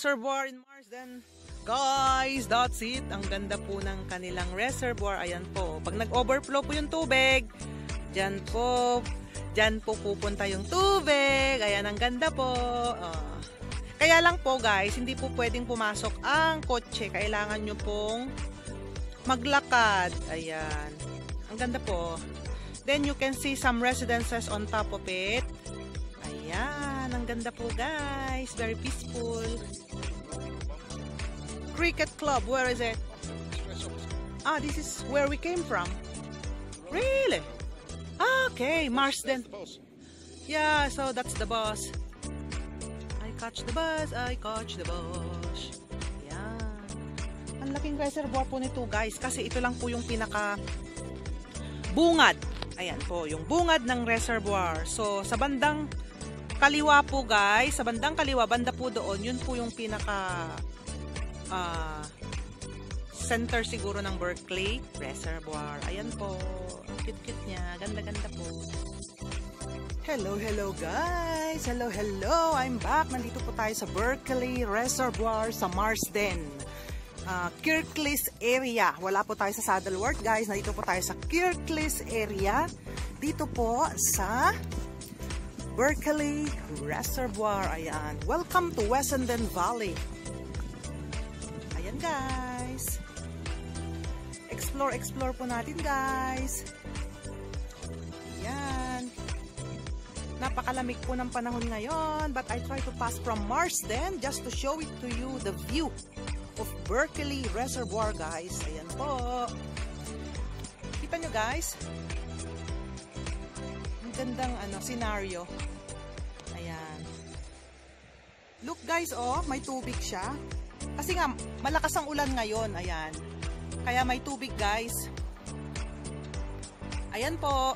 reservoir in Marsden. Guys, that's it. Ang ganda po ng kanilang reservoir. Ayan po. Pag nag-overflow po yung tubig, dyan po pupunta yung tubig. Ayan, ang ganda po. Kaya lang po guys, hindi po pwedeng pumasok ang kotse. Kailangan nyo pong maglakad. Ayan. Ang ganda po. Then you can see some residences on top of it. Ayan. Ang ganda po guys. Very peaceful. Cricket Club, where is it? Ah, this is where we came from. Really? Okay, Marsden. Yeah, so that's the bus. I catch the bus. Yan. Ang laking reservoir po nito guys, kasi ito lang po yung pinaka bungad. Ayan po, yung bungad ng reservoir. So, sa bandang kaliwa po guys, sa bandang kaliwa, banda po doon, yun po yung pinaka center siguro ng Berkeley Reservoir. Ayan po. Ang cute-cute niya. Ganda-ganda po. Hello guys! Hello! I'm back. Nandito po tayo sa Berkeley Reservoir sa Marsden. Kirklees area. Wala po tayo sa Saddleworth guys. Nandito po tayo sa Kirklees area. Dito po sa Berkeley Reservoir. Ayan. Welcome to Wessenden Valley. Ayan guys. Explore po natin guys. Ayan. Napakalamig po ng panahon ngayon, but I try to pass from Marsden just to show it to you the view of Berkeley Reservoir guys. Ayan po. Kita nyo guys. Ang gandang scenario. Ayan. Look guys, oh, may tubig siya. Kasi nga, malakas ang ulan ngayon. Ayan. Kaya may tubig guys. Ayan po.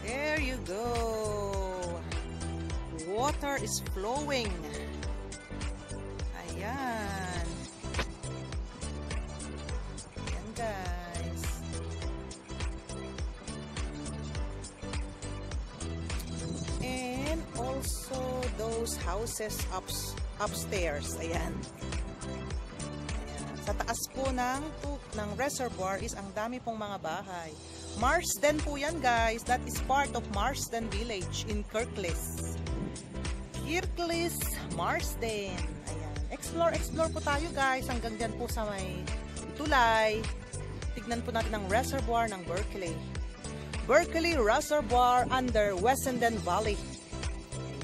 There you go. Water is flowing. Ayan. Ayan guys. And also those houses upstairs. Ayan. Sa taas po ng reservoir is ang dami pong mga bahay. Marsden po yan guys. That is part of Marsden Village in Kirklees. Kirklees, Marsden. Ayan. Explore po tayo guys. Hanggang dyan po sa may tulay. Tignan po natin ang reservoir ng Berkeley. Berkeley Reservoir under Wessenden Valley.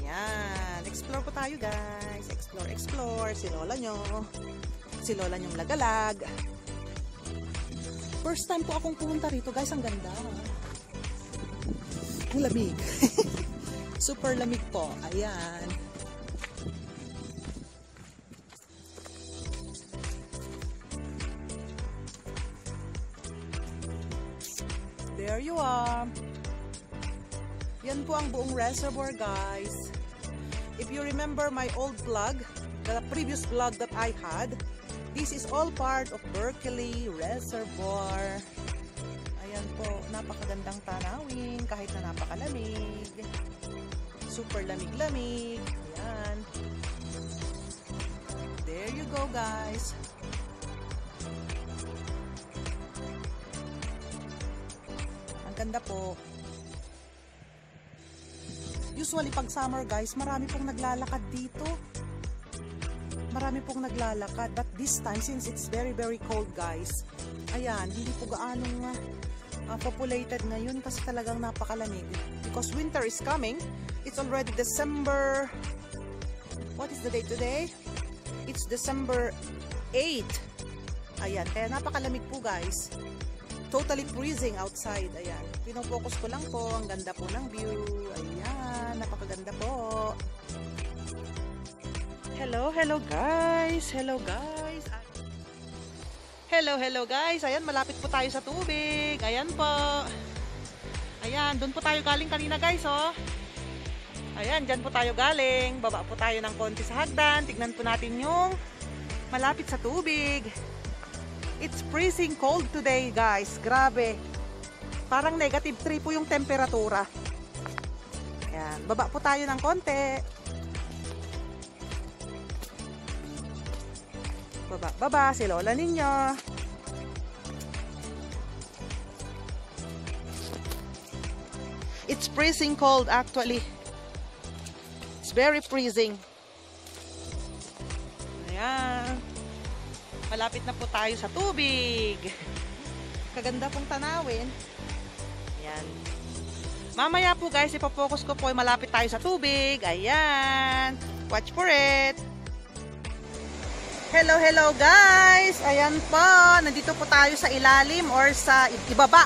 Ayan. Explore po tayo guys. Explore. Si lola nyong lagalag. First time po akong pumunta rito guys. Ang ganda. Ang lamig. Super lamig po. Ayan. There you are. Yan po ang buong reservoir guys. If you remember my old vlog, the previous vlog that I had, this is all part of Berkeley Reservoir. Ayan po, napakagandang tanawin kahit na napakalamig. Super lamig-lamig. Ayan. There you go guys. Ang ganda po. Usually pag summer guys, marami pong naglalakad dito. But this time, since it's very cold guys, ayan, hindi po gaanong populated ngayon kasi talagang napakalamig. Because winter is coming. It's already December. What is the date today? It's December 8. Ayan, kaya napakalamig po guys. Totally freezing outside. Ayan, pinofocus ko lang po. Ang ganda po ng view. Ayan, napakaganda po. Hello guys. Hello guys. Ayan, malapit po tayo sa tubig. Ayan po. Ayan, doon po tayo galing kanina guys, oh. Ayan, dyan po tayo galing. Baba po tayo ng konti sa hagdan. Tignan po natin yung malapit sa tubig. It's freezing cold today guys. Grabe. Parang -3 po yung temperatura. Ayan, baba po tayo ng konti. Baba si lola ninyo. It's freezing cold actually. It's very freezing. Ayan. Malapit na po tayo sa tubig. Kaganda pong tanawin. Ayan. Mamaya po guys, ipofocus ko po ay malapit tayo sa tubig. Ayan. Watch for it. Hello, hello guys. Ayan po. Nandito po tayo sa ilalim or sa ibaba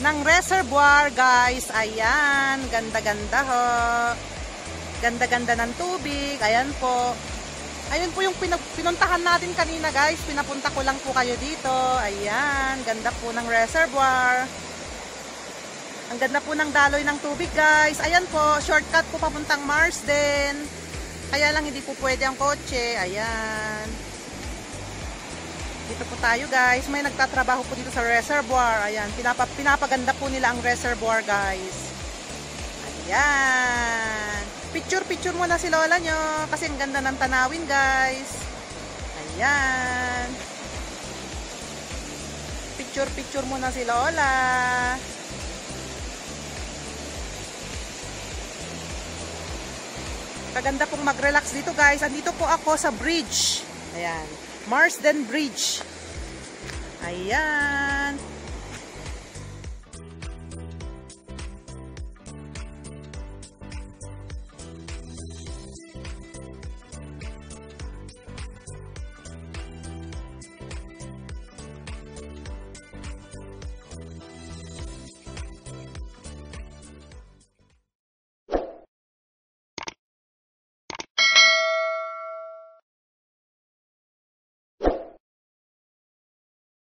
ng reservoir guys. Ayan. Ganda-ganda ho. Ganda-ganda ng tubig. Ayan po. Ayun po yung pinuntahan natin kanina guys. Pinapunta ko lang po kayo dito. Ayan. Ganda po ng reservoir. Ang ganda po ng daloy ng tubig guys. Ayan po, shortcut po papuntang Marsden. Kaya lang hindi po pwede ang kotse. Ayan. Dito po tayo guys. May nagtatrabaho po dito sa reservoir. Ayan, pinapaganda po nila ang reservoir guys. Ayan. Picture muna si lola nyo. Kasi ang ganda ng tanawin guys. Ayan. Picture muna si lola. Kaganda pong mag-relax dito guys. Andito po ako sa bridge. Ayan. Marsden Bridge. Ayan.